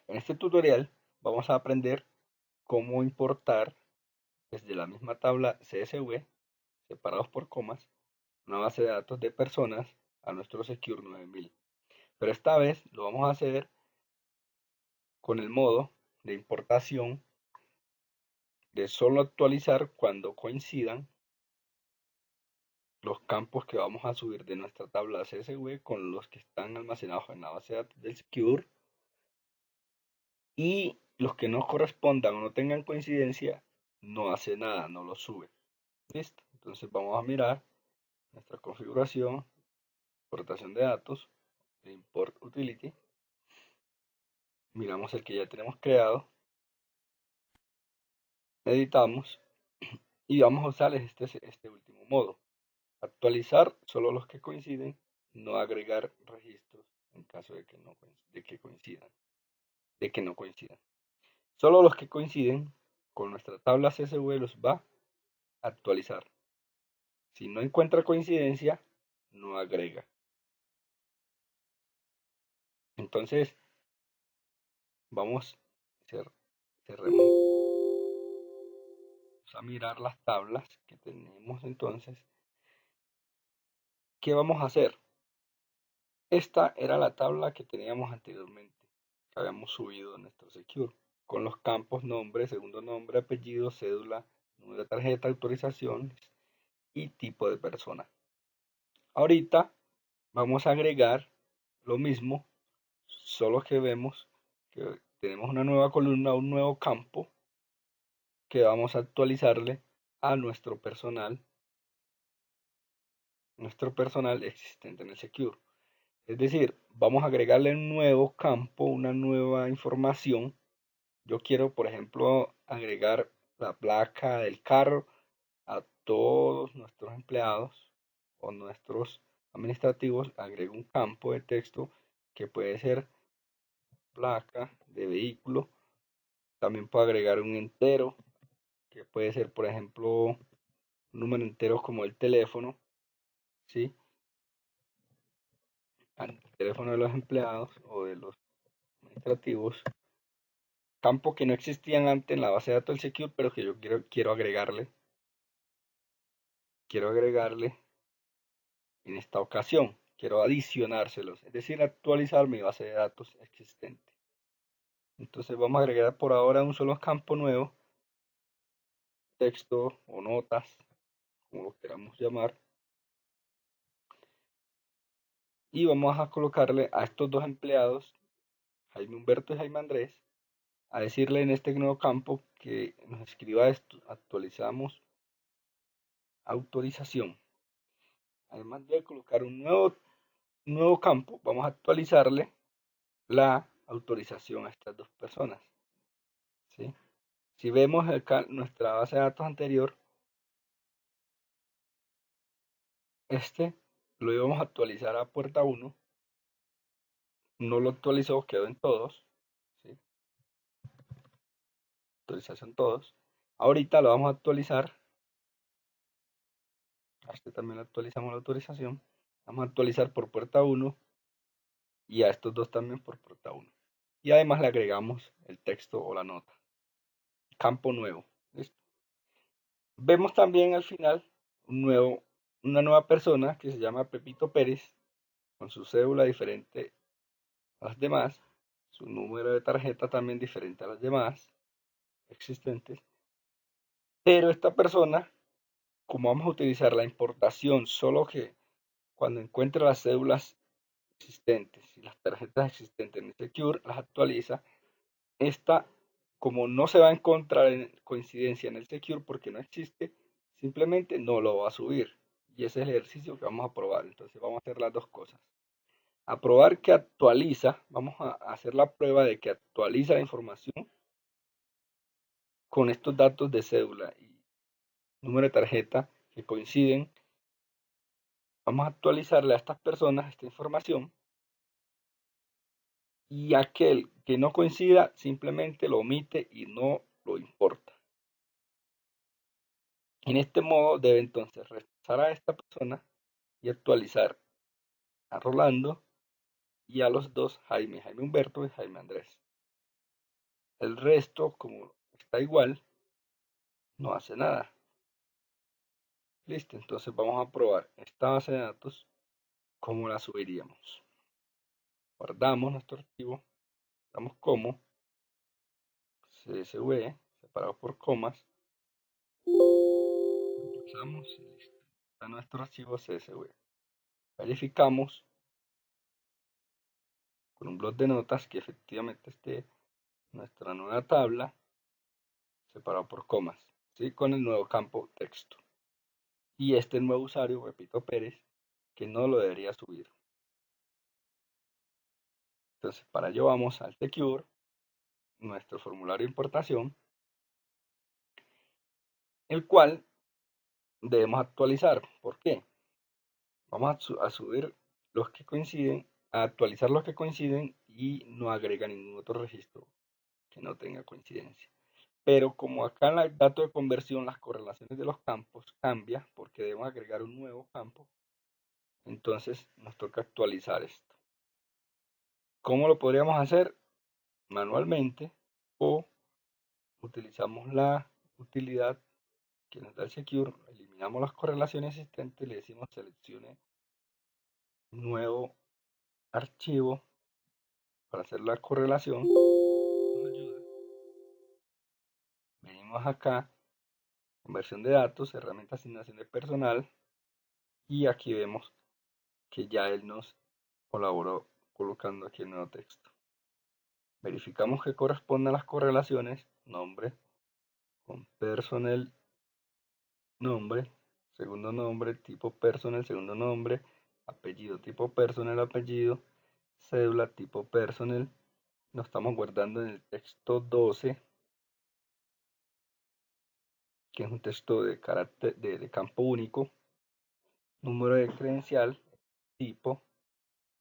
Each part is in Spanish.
En este tutorial vamos a aprender cómo importar desde la misma tabla CSV, separados por comas, una base de datos de personas a nuestro Secure 9000. Pero esta vez lo vamos a hacer con el modo de importación de solo actualizar cuando coincidan los campos que vamos a subir de nuestra tabla CSV con los que están almacenados en la base de datos del Secure, y los que no correspondan o no tengan coincidencia no hace nada, no lo sube. Listo. Entonces vamos a mirar nuestra configuración, importación de datos, import utility. Miramos el que ya tenemos creado, editamos y vamos a usar este último modo. Actualizar solo los que coinciden, no agregar registros en caso de que no coincidan. Solo los que coinciden con nuestra tabla CSV los va a actualizar. Si no encuentra coincidencia, no agrega. Entonces, vamos, cerremos a mirar las tablas que tenemos. Entonces, ¿qué vamos a hacer? Esta era la tabla que teníamos anteriormente, que habíamos subido en nuestro Secure, con los campos nombre, segundo nombre, apellido, cédula, número de tarjeta, autorizaciones y tipo de persona. Ahorita vamos a agregar lo mismo, solo que vemos que tenemos una nueva columna, un nuevo campo que vamos a actualizarle a nuestro personal existente en el Secure. Es decir, vamos a agregarle un nuevo campo, una nueva información. Yo quiero, por ejemplo, agregar la placa del carro a todos nuestros empleados o nuestros administrativos. Agrego un campo de texto que puede ser placa de vehículo. También puedo agregar un entero, que puede ser, por ejemplo, un número entero como el teléfono, ¿sí? Al teléfono de los empleados o de los administrativos. Campos que no existían antes en la base de datos del Secure, pero que yo quiero agregarle. Quiero agregarle en esta ocasión. Quiero adicionárselos, es decir, actualizar mi base de datos existente. Entonces vamos a agregar por ahora un solo campo nuevo, texto o notas, como lo queramos llamar. Y vamos a colocarle a estos dos empleados, Jaime Humberto y Jaime Andrés, a decirle en este nuevo campo que nos escriba esto. Actualizamos autorización. Además de colocar un nuevo campo, vamos a actualizarle la autorización a estas dos personas, ¿sí? Si vemos nuestra base de datos anterior, lo íbamos a actualizar a puerta 1, no lo actualizó, quedó en todos, ¿sí? Actualización todos. Ahorita lo vamos a actualizar, a este también le actualizamos la autorización, vamos a actualizar por puerta 1 y a estos dos también por puerta 1. Y además le agregamos el texto o la nota. Campo nuevo. ¿Listo? Vemos también al final una nueva persona que se llama Pepito Pérez, con su cédula diferente a las demás, su número de tarjeta también diferente a las demás existentes. Pero esta persona, como vamos a utilizar la importación, solo que cuando encuentre las cédulas existentes y las tarjetas existentes en el Secure, las actualiza. Esta, como no se va a encontrar en coincidencia en el Secure porque no existe, simplemente no lo va a subir. Y ese es el ejercicio que vamos a probar. Entonces vamos a hacer las dos cosas. A probar que actualiza, vamos a hacer la prueba de que actualiza la información con estos datos de cédula y número de tarjeta que coinciden. Vamos a actualizarle a estas personas esta información, y aquel que no coincida simplemente lo omite y no lo importa. En este modo debe entonces regresar a esta persona y actualizar a Rolando y a los dos, Jaime Humberto y Jaime Andrés. El resto, como está igual, no hace nada. Listo, entonces vamos a probar esta base de datos, cómo la subiríamos. Guardamos nuestro archivo, damos como CSV, separado por comas, usamos y listo. Está nuestro archivo CSV. Verificamos con un bloc de notas que efectivamente esté nuestra nueva tabla separado por comas, ¿sí? Con el nuevo campo texto. Y este nuevo usuario, repito, Pérez, que no lo debería subir. Entonces, para ello vamos al Secure, nuestro formulario de importación, el cual debemos actualizar. ¿Por qué? Vamos a subir los que coinciden, a actualizar los que coinciden y no agrega ningún otro registro que no tenga coincidencia. Pero como acá en el dato de conversión las correlaciones de los campos cambia porque debemos agregar un nuevo campo, entonces nos toca actualizar esto. ¿Cómo lo podríamos hacer? Manualmente o utilizamos la utilidad que nos da el Secure, eliminamos las correlaciones existentes, le decimos seleccione nuevo archivo para hacer la correlación. Nos ayuda. Venimos acá, conversión de datos, herramienta de asignación de personal, y aquí vemos que ya él nos colaboró colocando aquí el nuevo texto. Verificamos que correspondan las correlaciones, nombre con personnel, nombre, segundo nombre, tipo personnel, segundo nombre, apellido, tipo personnel, apellido, cédula, tipo personnel. Nos estamos guardando en el texto 12, que es un texto de carácter de campo único. Número de credencial, tipo,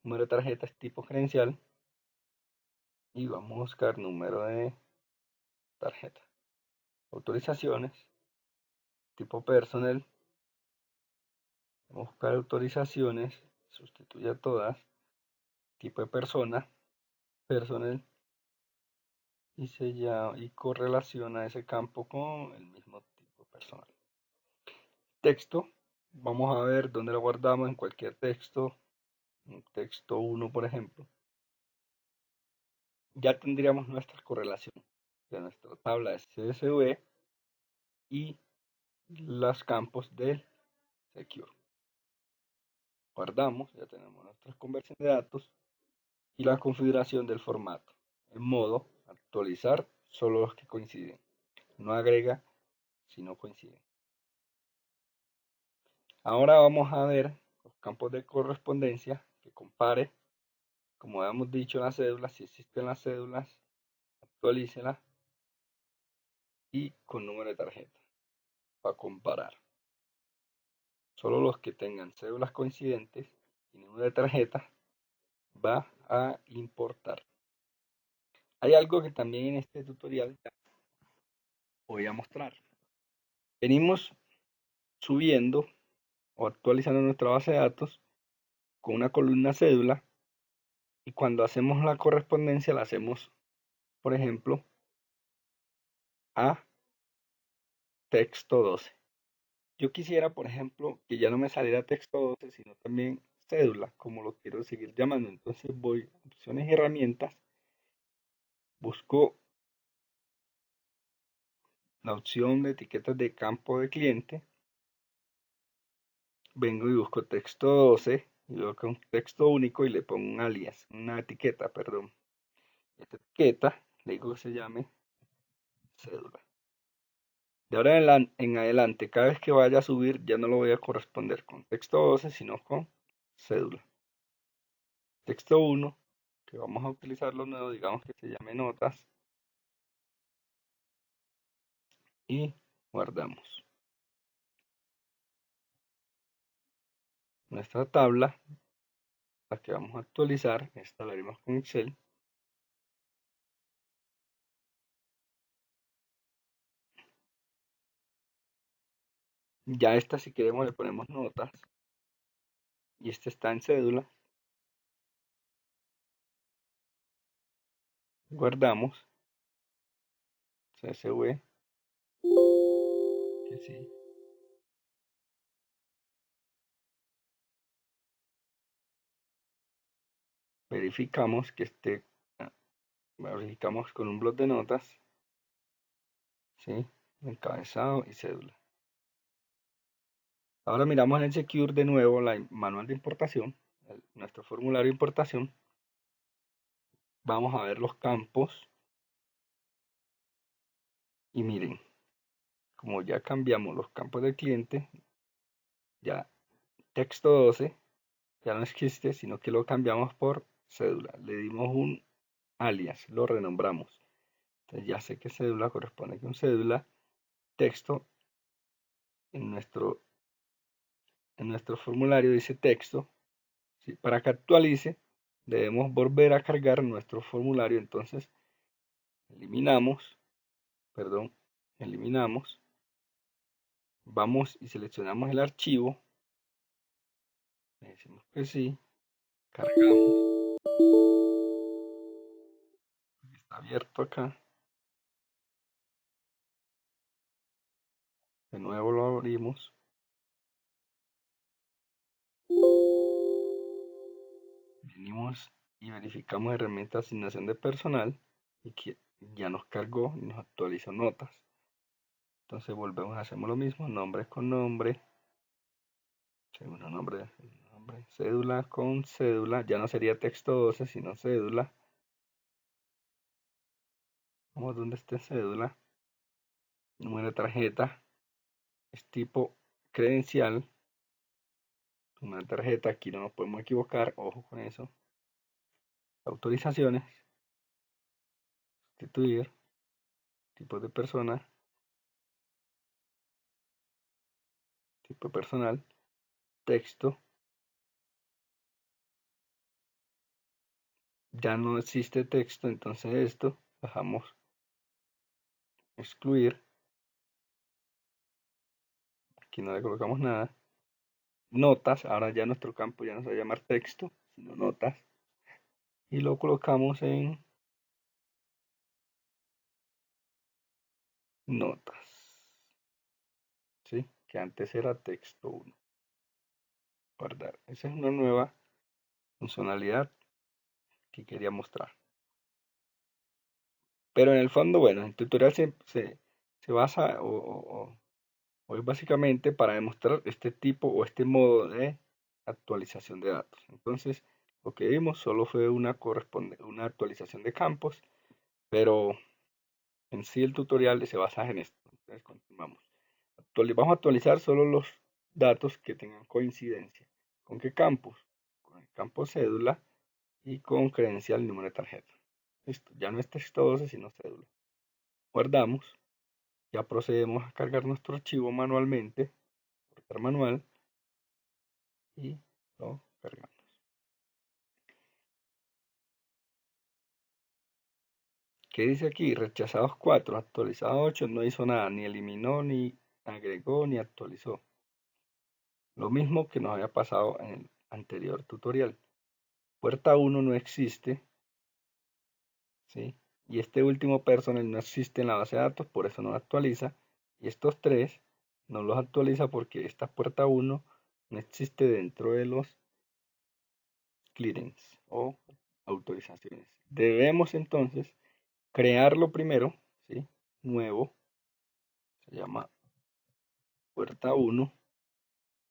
número de tarjeta es tipo credencial, y vamos a buscar número de tarjeta. Autorizaciones, tipo personnel, vamos a buscar autorizaciones, sustituye a todas, tipo de persona, personnel, y correlaciona ese campo con el mismo tipo personal. Texto, vamos a ver dónde lo guardamos, en cualquier texto, en texto 1 por ejemplo. Ya tendríamos nuestra correlación de nuestra tabla de CSV y los campos del Secure. Guardamos, ya tenemos nuestra conversión de datos y la configuración del formato. En modo actualizar solo los que coinciden. No agrega si no coinciden. Ahora vamos a ver los campos de correspondencia que compare. Como habíamos dicho en las cédulas, si existen las cédulas, actualícelas y con número de tarjeta para comparar. Solo los que tengan cédulas coincidentes y número de tarjeta va a importar. Hay algo que también en este tutorial voy a mostrar. Venimos subiendo o actualizando nuestra base de datos con una columna cédula, y cuando hacemos la correspondencia la hacemos, por ejemplo, a texto 12. Yo quisiera, por ejemplo, que ya no me saliera texto 12, sino también cédula, como lo quiero seguir llamando. Entonces voy a opciones y herramientas, busco la opción de etiquetas de campo de cliente, vengo y busco texto 12 y veo que es un texto único y le pongo un alias, una etiqueta, perdón. Esta etiqueta le digo que se llame cédula. De ahora en adelante, cada vez que vaya a subir, ya no lo voy a corresponder con texto 12, sino con cédula. Texto 1, que vamos a utilizar lo nuevo, digamos que se llame notas, y guardamos. Nuestra tabla, la que vamos a actualizar, esta la haremos con Excel. Ya esta, si queremos, le ponemos notas, y este está en cédula. Guardamos CSV, que sí. Verificamos que esté, verificamos con un bloc de notas, ¿sí? Encabezado y cédula. Ahora miramos en Secure de nuevo la manual de importación, nuestro formulario de importación. Vamos a ver los campos y miren, como ya cambiamos los campos del cliente, ya texto 12 ya no existe, sino que lo cambiamos por cédula. Le dimos un alias, lo renombramos. Entonces ya sé que cédula corresponde con cédula. Texto en nuestro formulario dice texto. ¿Sí? Para que actualice, debemos volver a cargar nuestro formulario. Entonces eliminamos, vamos y seleccionamos el archivo. Le decimos que sí, cargamos, está abierto acá. De nuevo lo abrimos. Venimos y verificamos herramienta de asignación de personal y que ya nos cargó y nos actualizó notas. Entonces volvemos, hacemos lo mismo, nombre con nombre, segundo nombre, cédula con cédula, ya no sería texto 12 sino cédula. Vamos donde esté cédula, número de tarjeta, es tipo credencial, número de tarjeta, aquí no nos podemos equivocar, ojo con eso. Autorizaciones, sustituir, tipo de persona, tipo personal, texto. Ya no existe texto, entonces esto bajamos excluir, aquí no le colocamos nada. Notas, ahora ya nuestro campo ya no se va a llamar texto, sino notas, y lo colocamos en notas, ¿sí? Que antes era texto 1. Guardar, esa es una nueva funcionalidad que quería mostrar. Pero en el fondo, bueno, el tutorial se basa o es básicamente para demostrar este tipo o este modo de actualización de datos. Entonces, lo que vimos solo fue una actualización de campos, pero en sí el tutorial se basa en esto. Entonces, continuamos. Vamos a actualizar solo los datos que tengan coincidencia. ¿Con qué campos? Con el campo cédula y con credencial y número de tarjeta. Listo, ya no es texto 12 sino cédula. Guardamos. Ya procedemos a cargar nuestro archivo manualmente, cortar manual, y lo cargamos. ¿Qué dice aquí? Rechazados 4, actualizado 8, no hizo nada, ni eliminó, ni agregó, ni actualizó. Lo mismo que nos había pasado en el anterior tutorial. Puerta 1 no existe, ¿sí? Y este último personal no existe en la base de datos, por eso no lo actualiza. Y estos tres no los actualiza porque esta puerta 1 no existe dentro de los clearance o autorizaciones. Debemos entonces crearlo primero, ¿sí? Nuevo, se llama puerta 1.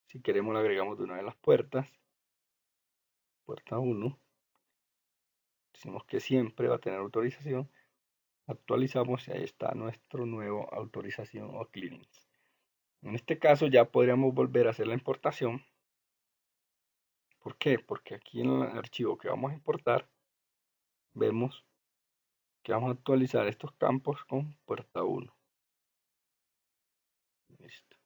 Si queremos le agregamos de una de las puertas, puerta 1. Decimos que siempre va a tener autorización. Actualizamos y ahí está nuestro nuevo autorización o clearance. En este caso ya podríamos volver a hacer la importación. ¿Por qué? Porque aquí en el archivo que vamos a importar vemos que vamos a actualizar estos campos con puerta 1. Listo.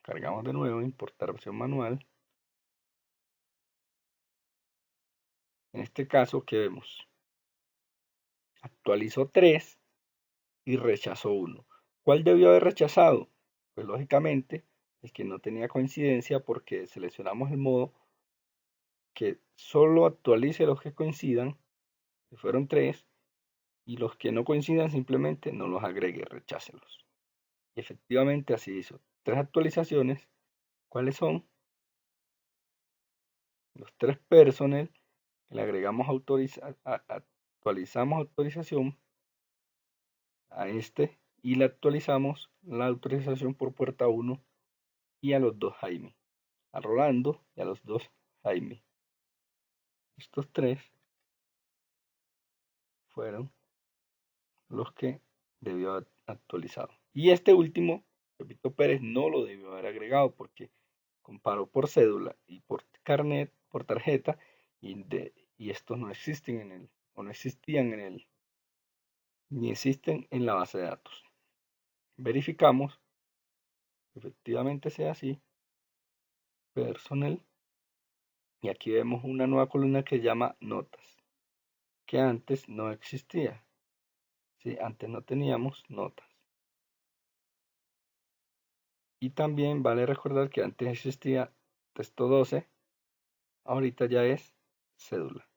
Cargamos de nuevo, importar versión manual. En este caso, ¿qué vemos? Actualizó 3 y rechazó 1. ¿Cuál debió haber rechazado? Pues lógicamente el que no tenía coincidencia, porque seleccionamos el modo que solo actualice los que coincidan, que fueron 3, y los que no coincidan simplemente no los agregue, rechácelos. Y efectivamente así hizo. 3 actualizaciones. ¿Cuáles son? Los 3 personnel que le agregamos actualizamos autorización a este y le actualizamos la autorización por puerta 1 y a los 2 Jaime. A Rolando y a los 2 Jaime. Estos 3 fueron los que debió haber actualizado. Y este último, Pepito Pérez, no lo debió haber agregado porque comparó por cédula y por carnet, por tarjeta, y estos no existen en el, o no existían en el, ni existen en la base de datos. Verificamos que efectivamente sea así, personal, y aquí vemos una nueva columna que se llama notas, que antes no existía. ¿Sí? Antes no teníamos notas. Y también vale recordar que antes existía texto 12, ahorita ya es cédula.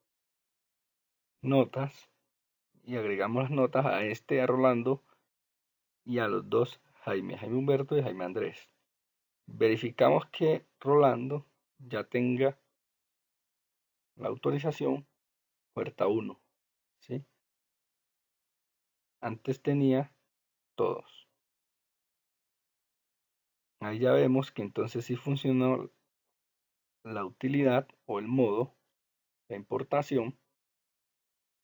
Notas, y agregamos las notas a a Rolando y a los 2 Jaime Humberto y Jaime Andrés. Verificamos que Rolando ya tenga la autorización puerta 1, ¿sí? Antes tenía todos. Ahí ya vemos que entonces sí funcionó la utilidad o el modo de importación.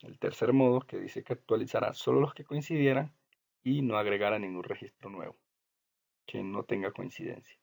El tercer modo que dice que actualizará solo los que coincidieran y no agregará ningún registro nuevo que no tenga coincidencia.